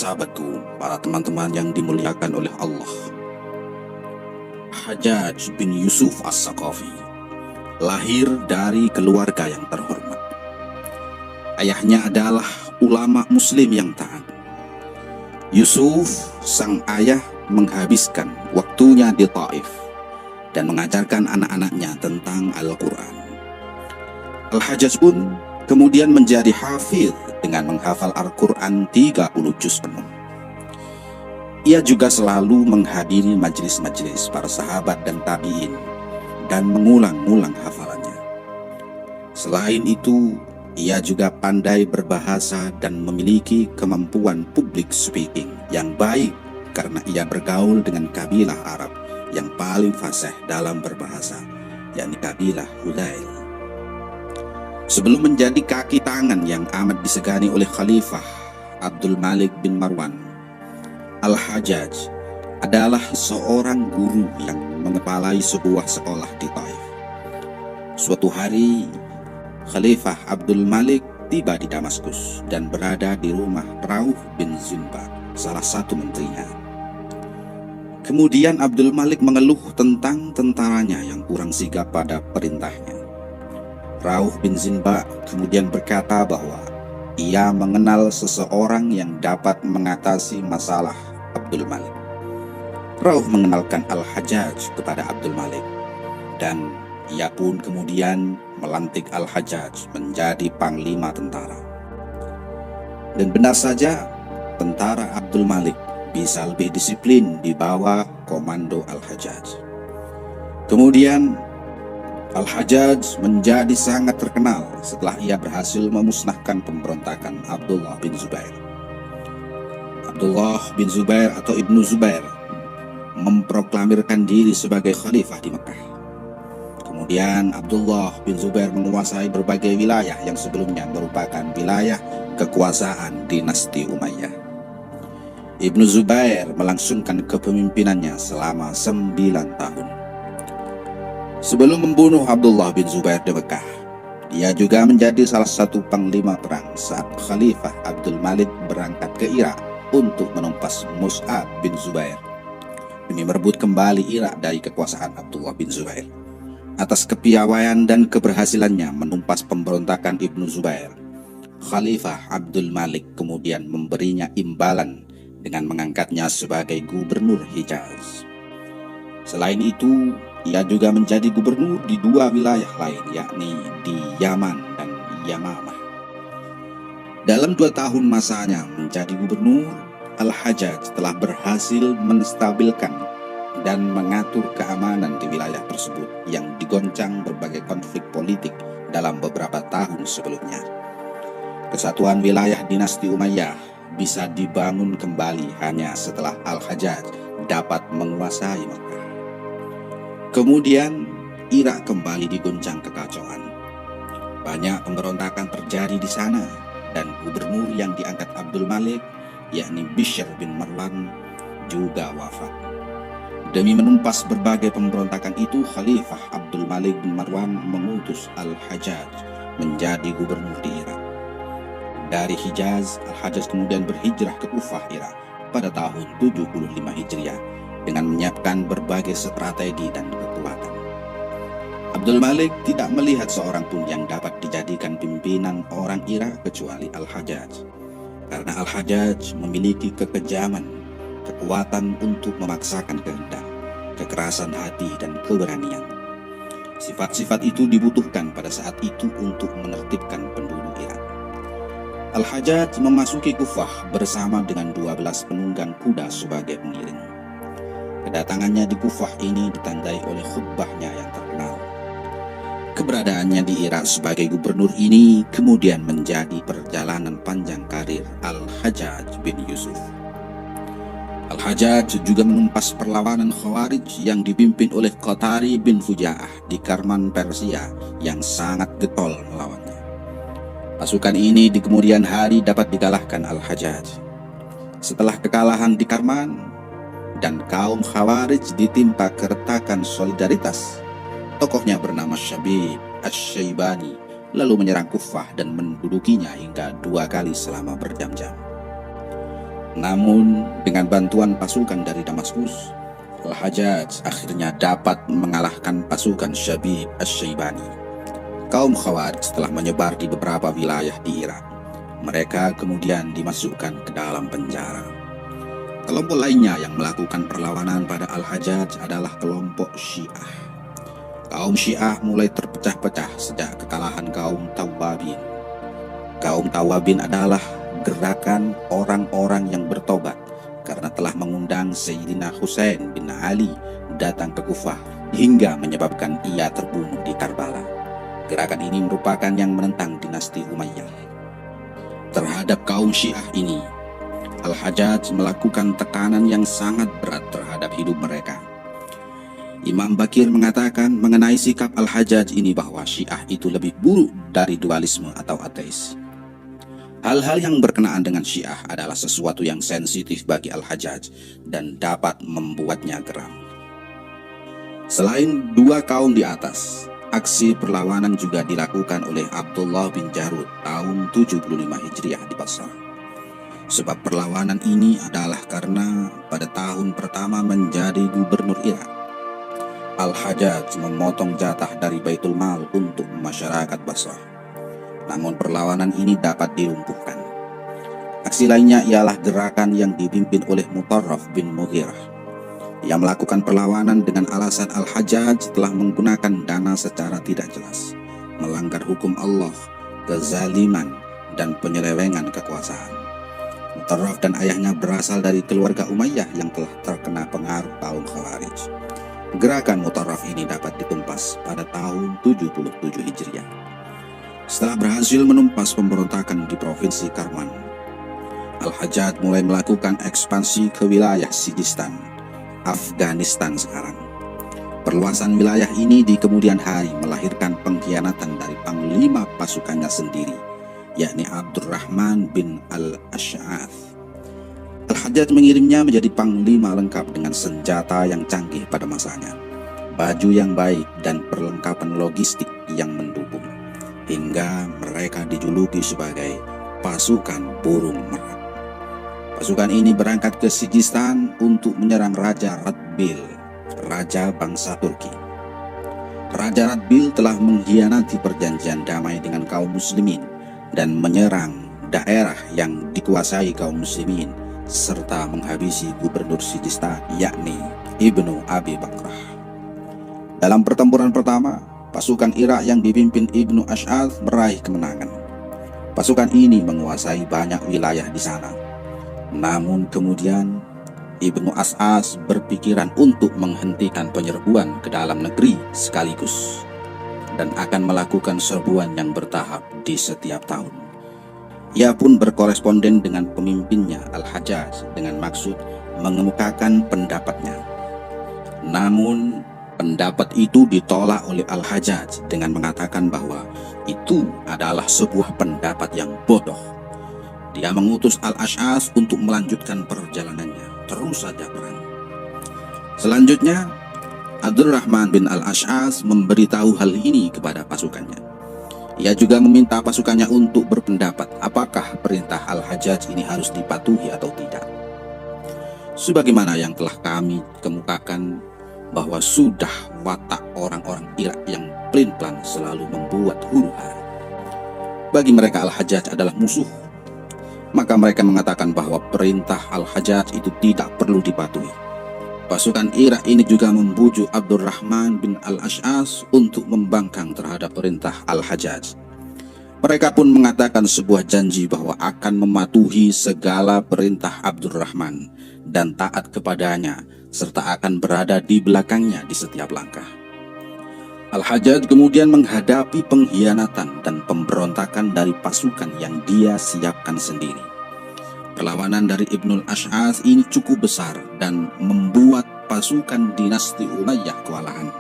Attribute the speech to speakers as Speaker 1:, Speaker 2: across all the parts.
Speaker 1: sahabat-sahabatku, para teman-teman yang dimuliakan oleh Allah. Hajjaj bin Yusuf As-Saqafi lahir dari keluarga yang terhormat. Ayahnya adalah ulama muslim yang taat. Yusuf, sang ayah, menghabiskan waktunya di Taif dan mengajarkan anak-anaknya tentang Al-Quran. Al-Hajjaj pun kemudian menjadi hafidh dengan menghafal Al-Quran 30 juz penuh. Ia juga selalu menghadiri majelis-majelis para sahabat dan tabi'in dan mengulang-ulang hafalannya. Selain itu, ia juga pandai berbahasa dan memiliki kemampuan public speaking yang baik karena ia bergaul dengan kabilah Arab yang paling fasih dalam berbahasa, yakni kabilah Hudayl. Sebelum menjadi kaki tangan yang amat disegani oleh Khalifah Abdul Malik bin Marwan, Al-Hajjaj adalah seorang guru yang mengepalai sebuah sekolah di Taif. Suatu hari, Khalifah Abdul Malik tiba di Damaskus dan berada di rumah Rauh bin Zinba, salah satu menterinya. Kemudian Abdul Malik mengeluh tentang tentaranya yang kurang sigap pada perintahnya. Rauh bin Zinba kemudian berkata bahwa ia mengenal seseorang yang dapat mengatasi masalah Abdul Malik. Rauh mengenalkan Al-Hajjaj kepada Abdul Malik dan ia pun kemudian melantik Al-Hajjaj menjadi panglima tentara. Dan benar saja, tentara Abdul Malik bisa lebih disiplin di bawah komando Al-Hajjaj. Kemudian Al-Hajjaj menjadi sangat terkenal setelah ia berhasil memusnahkan pemberontakan Abdullah bin Zubair. Abdullah bin Zubair atau Ibnu Zubair memproklamirkan diri sebagai khalifah di Mekah. Kemudian Abdullah bin Zubair menguasai berbagai wilayah yang sebelumnya merupakan wilayah kekuasaan dinasti Umayyah. Ibnu Zubair melangsungkan kepemimpinannya selama 9 tahun. Sebelum membunuh Abdullah bin Zubair di Mekah, ia juga menjadi salah satu panglima perang saat Khalifah Abdul Malik berangkat ke Irak untuk menumpas Mus'ab bin Zubair demi merebut kembali Irak dari kekuasaan Abdullah bin Zubair. Atas kepiawaian dan keberhasilannya menumpas pemberontakan Ibnu Zubair, Khalifah Abdul Malik kemudian memberinya imbalan dengan mengangkatnya sebagai gubernur Hijaz. Selain itu, ia juga menjadi gubernur di 2 wilayah lain, yakni di Yaman dan Yamamah. Dalam 2 tahun masanya menjadi gubernur, Al-Hajjaj telah berhasil menstabilkan dan mengatur keamanan di wilayah tersebut yang digoncang berbagai konflik politik dalam beberapa tahun sebelumnya. Kesatuan wilayah dinasti Umayyah bisa dibangun kembali hanya setelah Al-Hajjaj dapat menguasai Mekah. Kemudian Irak kembali diguncang kekacauan. Banyak pemberontakan terjadi di sana dan gubernur yang diangkat Abdul Malik, yakni Bishr bin Marwan, juga wafat. Demi menumpas berbagai pemberontakan itu, Khalifah Abdul Malik bin Marwan mengutus Al-Hajjaj menjadi gubernur di Irak. Dari Hijaz, Al-Hajjaj kemudian berhijrah ke Kufah, Irak pada tahun 75 Hijriah dengan menyiapkan berbagai strategi dan kekuatan. Abdul Malik tidak melihat seorang pun yang dapat dijadikan pimpinan orang Irak kecuali Al-Hajjaj, karena Al-Hajjaj memiliki kekejaman, kekuatan untuk memaksakan kehendak, kekerasan hati, dan keberanian. Sifat-sifat itu dibutuhkan pada saat itu untuk menertibkan penduduk Irak. Al-Hajjaj memasuki Kufah bersama dengan 12 penunggang kuda sebagai pengiring. Kedatangannya di Kufah ini ditandai oleh khutbahnya yang terkenal. Keberadaannya di Irak sebagai gubernur ini kemudian menjadi perjalanan panjang karir Al-Hajjaj bin Yusuf. Al-Hajjaj juga menumpas perlawanan Khawarij yang dipimpin oleh Qatari bin Fuja'ah di Karman, Persia yang sangat getol melawannya. Pasukan ini di kemudian hari dapat dikalahkan Al-Hajjaj. Setelah kekalahan di Karman dan kaum Khawarij ditimpa keretakan solidaritas, tokohnya bernama Syabib Asy-Syaibani lalu menyerang Kufah dan mendudukinya hingga 2 kali selama berjam-jam. Namun dengan bantuan pasukan dari Damaskus, Al-Hajjaj akhirnya dapat mengalahkan pasukan Syabib Asy-Syaibani. Kaum Khawarij telah menyebar di beberapa wilayah di Irak. Mereka kemudian dimasukkan ke dalam penjara. Kelompok lainnya yang melakukan perlawanan pada Al-Hajjaj adalah kelompok Syiah. Kaum Syiah mulai terpecah-pecah sejak kekalahan kaum Tawwabin. Kaum Tawwabin adalah gerakan orang-orang yang bertobat karena telah mengundang Sayyidina Husain bin Ali datang ke Kufah hingga menyebabkan ia terbunuh di Karbala. Gerakan ini merupakan yang menentang dinasti Umayyah. Terhadap kaum Syiah ini, Al-Hajjaj melakukan tekanan yang sangat berat terhadap hidup mereka. Imam Bakir mengatakan mengenai sikap Al-Hajjaj ini bahwa Syiah itu lebih buruk dari dualisme atau ateis. Hal-hal yang berkenaan dengan Syiah adalah sesuatu yang sensitif bagi Al-Hajjaj dan dapat membuatnya geram. Selain dua kaum di atas, aksi perlawanan juga dilakukan oleh Abdullah bin Jarud tahun 75 Hijriah di Basrah. Sebab perlawanan ini adalah karena pada tahun pertama menjadi gubernur Irak, Al-Hajjaj memotong jatah dari Baitul Mal untuk masyarakat Basrah. Namun perlawanan ini dapat dilumpuhkan. Aksi lainnya ialah gerakan yang dipimpin oleh Mutarraf bin Mughirah. Ia melakukan perlawanan dengan alasan Al-Hajjaj telah menggunakan dana secara tidak jelas, melanggar hukum Allah, kezaliman, dan penyelewengan kekuasaan. Mutarraf dan ayahnya berasal dari keluarga Umayyah yang telah terkena pengaruh kaum Khawarij. Gerakan Mutarraf ini dapat ditumpas pada tahun 77 Hijriah. Setelah berhasil menumpas pemberontakan di provinsi Karman, Al-Hajjaj mulai melakukan ekspansi ke wilayah Sijistan, Afghanistan sekarang. Perluasan wilayah ini di kemudian hari melahirkan pengkhianatan dari panglima pasukannya sendiri, yakni Abdurrahman bin Al-Ash'ath. Al-Hajjaj mengirimnya menjadi panglima lengkap dengan senjata yang canggih pada masanya, baju yang baik, dan perlengkapan logistik yang mendukung, hingga mereka dijuluki sebagai pasukan burung merak. Pasukan ini berangkat ke Sijistan untuk menyerang Raja Radbil, raja bangsa Turki. Raja Radbil telah mengkhianati perjanjian damai dengan kaum muslimin dan menyerang daerah yang dikuasai kaum muslimin serta menghabisi gubernur Sijistan, yakni Ibnu Abi Bakrah. Dalam pertempuran pertama, pasukan Irak yang dipimpin Ibnu Ash'ath meraih kemenangan. Pasukan ini menguasai banyak wilayah di sana. Namun kemudian Ibnu Ash'ath berpikiran untuk menghentikan penyerbuan ke dalam negeri sekaligus dan akan melakukan serbuan yang bertahap di setiap tahun. Ia pun berkoresponden dengan pemimpinnya Al-Hajjaj dengan maksud mengemukakan pendapatnya. Namun pendapat itu ditolak oleh Al-Hajjaj dengan mengatakan bahwa itu adalah sebuah pendapat yang bodoh. Dia mengutus Al-Ash'ath untuk melanjutkan perjalanannya, terus saja perang. Selanjutnya, Abdurrahman bin Al-Ash'ath memberitahu hal ini kepada pasukannya. Ia juga meminta pasukannya untuk berpendapat apakah perintah Al-Hajjaj ini harus dipatuhi atau tidak. Sebagaimana yang telah kami kemukakan, bahwa sudah watak orang-orang Irak yang pelin-pelan selalu membuat huru-hara. Bagi mereka Al-Hajjaj adalah musuh. Maka mereka mengatakan bahwa perintah Al-Hajjaj itu tidak perlu dipatuhi. Pasukan Irak ini juga membujuk Abdurrahman bin Al-Ash'ath untuk membangkang terhadap perintah Al-Hajjaj. Mereka pun mengatakan sebuah janji bahwa akan mematuhi segala perintah Abdurrahman dan taat kepadanya, serta akan berada di belakangnya di setiap langkah. Al-Hajjaj kemudian menghadapi pengkhianatan dan pemberontakan dari pasukan yang dia siapkan sendiri. Perlawanan dari Ibnul Ash'ath ini cukup besar dan membuat pasukan dinasti Umayyah kewalahan.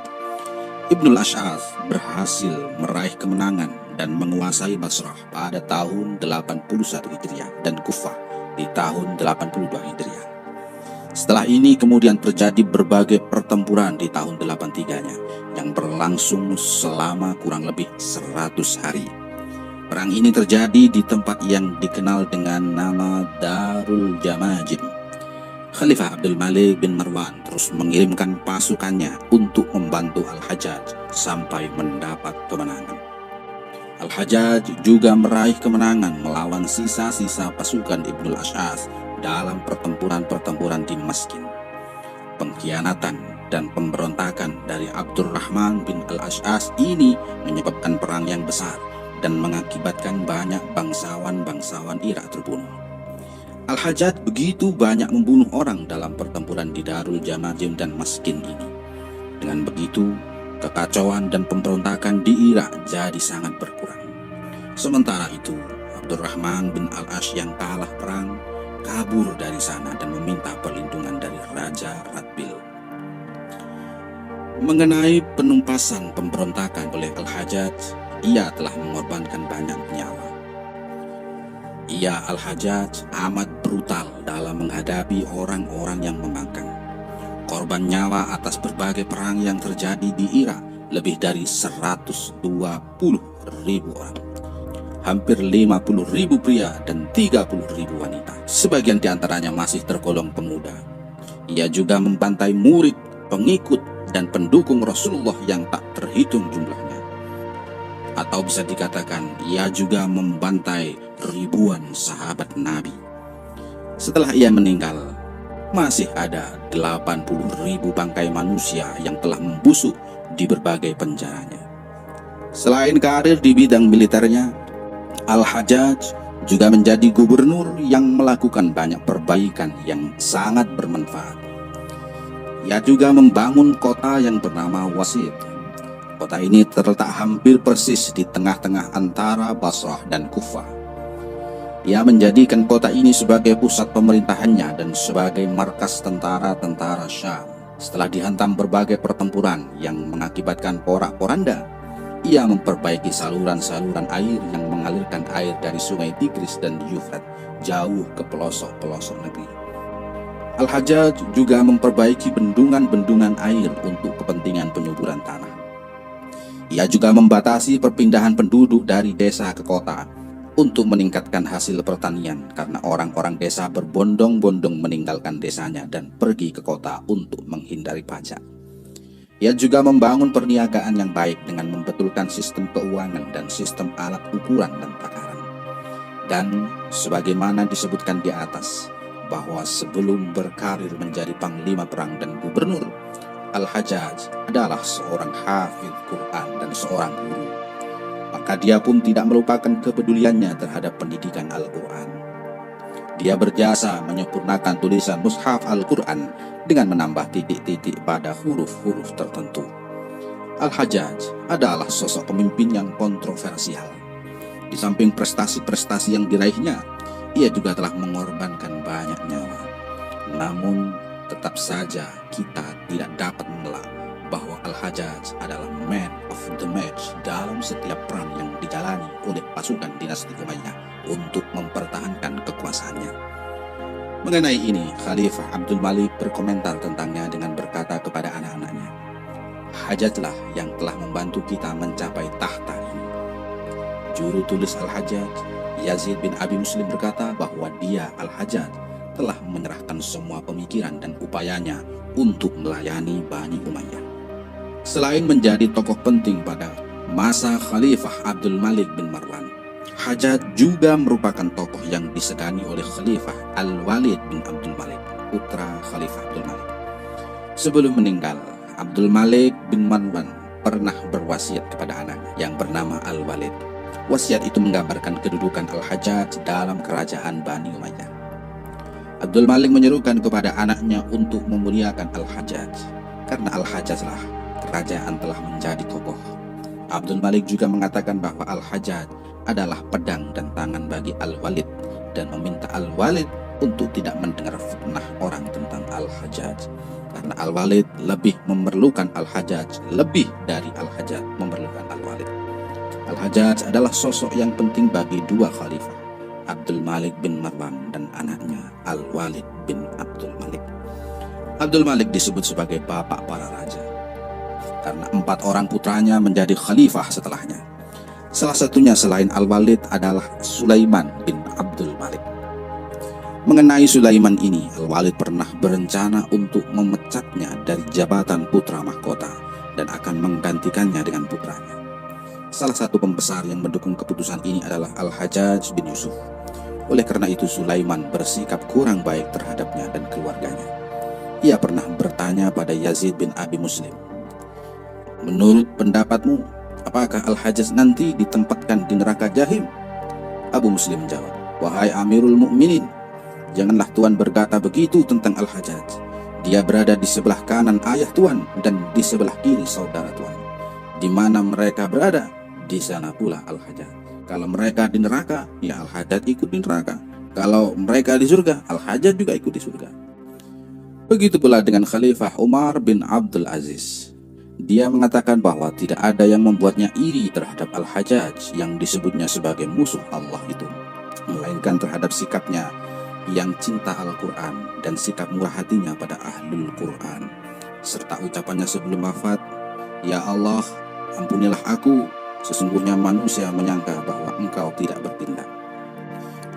Speaker 1: Ibnul Ash'ath berhasil meraih kemenangan dan menguasai Basrah pada tahun 81 Hijriah dan Kufah di tahun 82 Hijriah. Setelah ini kemudian terjadi berbagai pertempuran di tahun 83-nya yang berlangsung selama kurang lebih 100 hari. Perang ini terjadi di tempat yang dikenal dengan nama Darul Jamajim. Khalifah Abdul Malik bin Marwan terus mengirimkan pasukannya untuk membantu Al-Hajjaj sampai mendapat kemenangan. Al-Hajjaj juga meraih kemenangan melawan sisa-sisa pasukan Ibnul Ash'as dalam pertempuran-pertempuran di Maskin. Pengkhianatan dan pemberontakan dari Abdurrahman bin Al-Ash'as ini menyebabkan perang yang besar dan mengakibatkan banyak bangsawan-bangsawan Irak terbunuh. Al-Hajjaj begitu banyak membunuh orang dalam pertempuran di Darul Jamajim dan Maskin ini. Dengan begitu, kekacauan dan pemberontakan di Irak jadi sangat berkurang. Sementara itu, Abdurrahman bin Al-Ash yang kalah perang kabur dari sana dan meminta perlindungan dari Raja Radbil. Mengenai penumpasan pemberontakan oleh Al-Hajjaj, ia telah mengorbankan banyak nyawa. Ia Al-Hajjaj amat brutal dalam menghadapi orang-orang yang membangkang. Korban nyawa atas berbagai perang yang terjadi di Irak lebih dari 120.000 orang. Hampir 50.000 pria dan 30.000 wanita. Sebagian di antaranya masih tergolong pemuda. Ia juga membantai murid, pengikut, dan pendukung Rasulullah yang tak terhitung jumlahnya. Atau bisa dikatakan ia juga membantai ribuan sahabat Nabi. Setelah ia meninggal, masih ada 80.000 bangkai manusia yang telah membusuk di berbagai penjaranya. Selain karir di bidang militernya, Al-Hajjaj juga menjadi gubernur yang melakukan banyak perbaikan yang sangat bermanfaat. Ia juga membangun kota yang bernama Wasit. Kota ini terletak hampir persis di tengah-tengah antara Basrah dan Kufah. Ia menjadikan kota ini sebagai pusat pemerintahannya dan sebagai markas tentara-tentara Syam. Setelah dihantam berbagai pertempuran yang mengakibatkan porak-poranda, ia memperbaiki saluran-saluran air yang mengalirkan air dari sungai Tigris dan Yufrat jauh ke pelosok-pelosok negeri. Al-Hajjaj juga memperbaiki bendungan-bendungan air untuk kepentingan penyuburan tanah. Ia juga membatasi perpindahan penduduk dari desa ke kota untuk meningkatkan hasil pertanian karena orang-orang desa berbondong-bondong meninggalkan desanya dan pergi ke kota untuk menghindari pajak. Ia juga membangun perniagaan yang baik dengan membetulkan sistem keuangan dan sistem alat ukuran dan takaran. Dan sebagaimana disebutkan di atas, bahwa sebelum berkarir menjadi panglima perang dan gubernur, Al-Hajjaj adalah seorang hafidz Quran dan seorang guru. Maka dia pun tidak melupakan kepeduliannya terhadap pendidikan Al-Quran. Dia berjasa menyempurnakan tulisan mushaf Al-Quran dengan menambah titik-titik pada huruf-huruf tertentu. Al-Hajjaj adalah sosok pemimpin yang kontroversial. Di samping prestasi-prestasi yang diraihnya, ia juga telah mengorbankan banyak nyawa. Namun, tetap saja kita tidak dapat mengelak bahwa Al-Hajjaj adalah man of the match dalam setiap perang yang dijalani oleh pasukan dinasti Umayyah untuk mempertahankan kekuasaannya. Mengenai ini, Khalifah Abdul Malik berkomentar tentangnya dengan berkata kepada anak-anaknya, "Hajjajlah yang telah membantu kita mencapai tahta ini." Juru tulis Al-Hajjaj, Yazid bin Abi Muslim, berkata bahwa dia, Al-Hajjaj, telah menyerahkan semua pemikiran dan upayanya untuk melayani Bani Umayyah. Selain menjadi tokoh penting pada masa Khalifah Abdul Malik bin Marwan, Hajjaj juga merupakan tokoh yang disegani oleh Khalifah Al-Walid bin Abdul Malik, putra Khalifah Abdul Malik. Sebelum meninggal, Abdul Malik bin Marwan pernah berwasiat kepada anaknya yang bernama Al-Walid. Wasiat itu menggambarkan kedudukan Al-Hajjaj dalam kerajaan Bani Umayyah. Abdul Malik menyerukan kepada anaknya untuk memuliakan Al-Hajjaj, karena Al-Hajjaj lah kerajaan telah menjadi kokoh. Abdul Malik juga mengatakan bahwa Al-Hajjaj adalah pedang dan tangan bagi Al-Walid dan meminta Al-Walid untuk tidak mendengar fitnah orang tentang Al-Hajjaj, karena Al-Walid lebih memerlukan Al-Hajjaj lebih dari Al-Hajjaj memerlukan Al-Walid. Al-Hajjaj adalah sosok yang penting bagi dua khalifah, Abdul Malik bin Marwan dan anaknya Al-Walid bin Abdul Malik. Abdul Malik disebut sebagai bapak para raja karena 4 orang putranya menjadi khalifah setelahnya. Salah satunya selain Al-Walid adalah Sulaiman bin Abdul Malik. Mengenai Sulaiman ini, Al-Walid pernah berencana untuk memecatnya dari jabatan putra mahkota dan akan menggantikannya dengan putranya. Salah satu pembesar yang mendukung keputusan ini adalah Al-Hajjaj bin Yusuf. Oleh karena itu Sulaiman bersikap kurang baik terhadapnya dan keluarganya. Ia pernah bertanya pada Yazid bin Abi Muslim, "Menurut pendapatmu, apakah Al-Hajjaj nanti ditempatkan di neraka Jahim?" Abu Muslim menjawab, "Wahai Amirul Mukminin, janganlah Tuan berkata begitu tentang Al-Hajjaj. Dia berada di sebelah kanan ayah Tuan dan di sebelah kiri saudara Tuan. Di mana mereka berada, di sana pula Al-Hajjaj. Kalau mereka di neraka, ya Al-Hajjaj ikut di neraka. Kalau mereka di surga, Al-Hajjaj juga ikut di surga." Begitu pula dengan Khalifah Umar bin Abdul Aziz. Dia mengatakan bahwa tidak ada yang membuatnya iri terhadap Al-Hajjaj yang disebutnya sebagai musuh Allah itu, melainkan terhadap sikapnya yang cinta Al-Quran dan sikap murah hatinya pada Ahlul Quran, serta ucapannya sebelum wafat, "Ya Allah, ampunilah aku, sesungguhnya manusia menyangka bahwa Engkau tidak bertindak."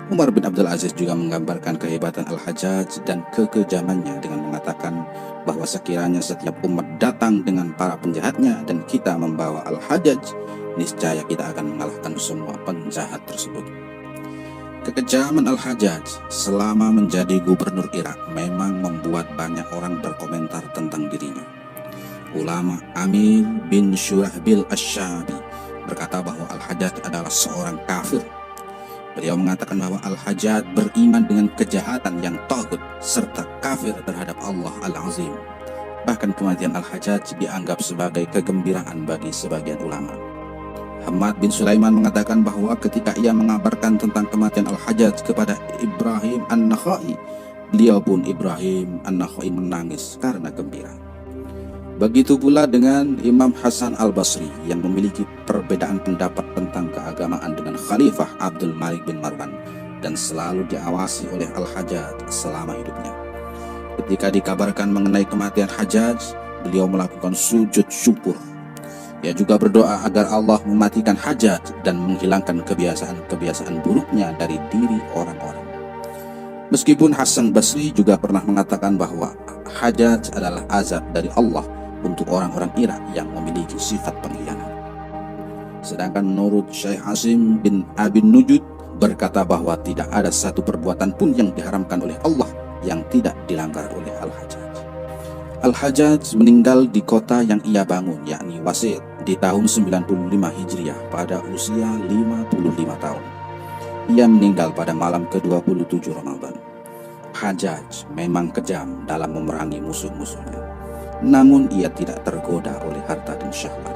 Speaker 1: Umar bin Abdul Aziz juga menggambarkan kehebatan Al-Hajjaj dan kekejamannya dengan mengatakan bahwa sekiranya setiap umat datang dengan para penjahatnya dan kita membawa Al-Hajjaj, niscaya kita akan mengalahkan semua penjahat tersebut. Kekejaman Al-Hajjaj selama menjadi gubernur Irak memang membuat banyak orang berkomentar tentang dirinya. Ulama Amir bin Shurahbil Asy-Syabi berkata bahwa Al-Hajjaj adalah seorang kafir. Beliau mengatakan bahwa Al-Hajjaj beriman dengan kejahatan yang taghut serta kafir terhadap Allah Al-Azim. Bahkan kematian Al-Hajjaj dianggap sebagai kegembiraan bagi sebagian ulama. Hamad bin Sulaiman mengatakan bahwa ketika ia mengabarkan tentang kematian Al-Hajjaj kepada Ibrahim An-Nakhai, beliau pun Ibrahim An-Nakhai menangis karena gembira. Begitu pula dengan Imam Hasan Al-Basri yang memiliki perbedaan pendapat tentang keagamaan dengan Khalifah Abdul Malik bin Marwan dan selalu diawasi oleh Al-Hajjaj selama hidupnya. Ketika dikabarkan mengenai kematian Hajjaj, beliau melakukan sujud syukur. Ia juga berdoa agar Allah mematikan Hajjaj dan menghilangkan kebiasaan-kebiasaan buruknya dari diri orang-orang. Meskipun Hasan Basri juga pernah mengatakan bahwa Hajjaj adalah azab dari Allah untuk orang-orang Irak yang memiliki sifat pengkhianat. Sedangkan menurut Syekh Hasim bin Abi Nujud berkata bahwa tidak ada satu perbuatan pun yang diharamkan oleh Allah yang tidak dilanggar oleh Al-Hajjaj. Al-Hajjaj meninggal di kota yang ia bangun, yakni Wasit, di tahun 95 Hijriah pada usia 55 tahun. Ia meninggal pada malam ke-27 Ramadan. Hajjaj memang kejam dalam memerangi musuh-musuhnya. Namun ia tidak tergoda oleh harta dan syahwat.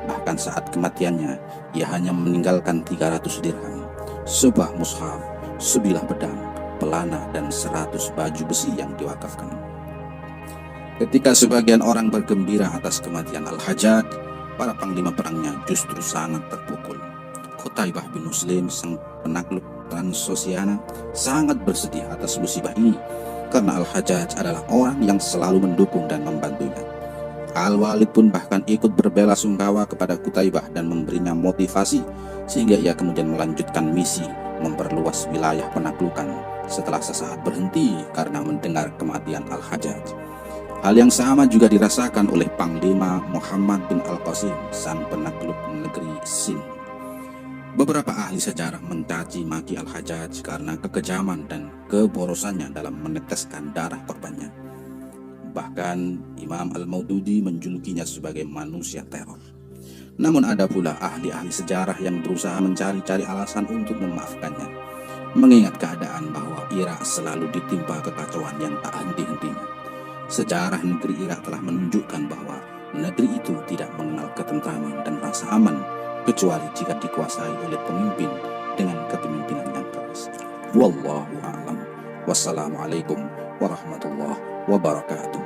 Speaker 1: Bahkan saat kematiannya, ia hanya meninggalkan 300 dirham, sebuah mushaf, sebilah pedang, pelana, dan 100 baju besi yang diwakafkan. Ketika sebagian orang bergembira atas kematian Al-Hajjaj, para panglima perangnya justru sangat terpukul. Qutaibah bin Muslim, sang penakluk Transosiana, sangat bersedih atas musibah ini karena Al-Hajjaj adalah orang yang selalu mendukung dan membantunya. Al-Walid pun bahkan ikut berbela sungkawa kepada Qutaibah dan memberinya motivasi sehingga ia kemudian melanjutkan misi memperluas wilayah penaklukan setelah sesaat berhenti karena mendengar kematian Al-Hajjaj. Hal yang sama juga dirasakan oleh Panglima Muhammad bin Al-Qasim, sang penakluk negeri Sind. Beberapa ahli sejarah mencaci maki Al-Hajjaj karena kekejaman dan keborosannya dalam meneteskan darah korbannya. Bahkan Imam Al-Maududi menjulukinya sebagai manusia teror. Namun ada pula ahli-ahli sejarah yang berusaha mencari-cari alasan untuk memaafkannya, mengingat keadaan bahwa Irak selalu ditimpa kekacauan yang tak henti-hentinya. Sejarah negeri Irak telah menunjukkan bahwa negeri itu tidak mengenal ketentraman dan rasa aman kecuali jika dikuasai oleh pemimpin dengan kepemimpinan yang keras. Wallahu a'lam. Wassalamualaikum warahmatullahi wabarakatuh.